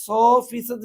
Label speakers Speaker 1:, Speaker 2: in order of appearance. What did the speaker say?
Speaker 1: 100%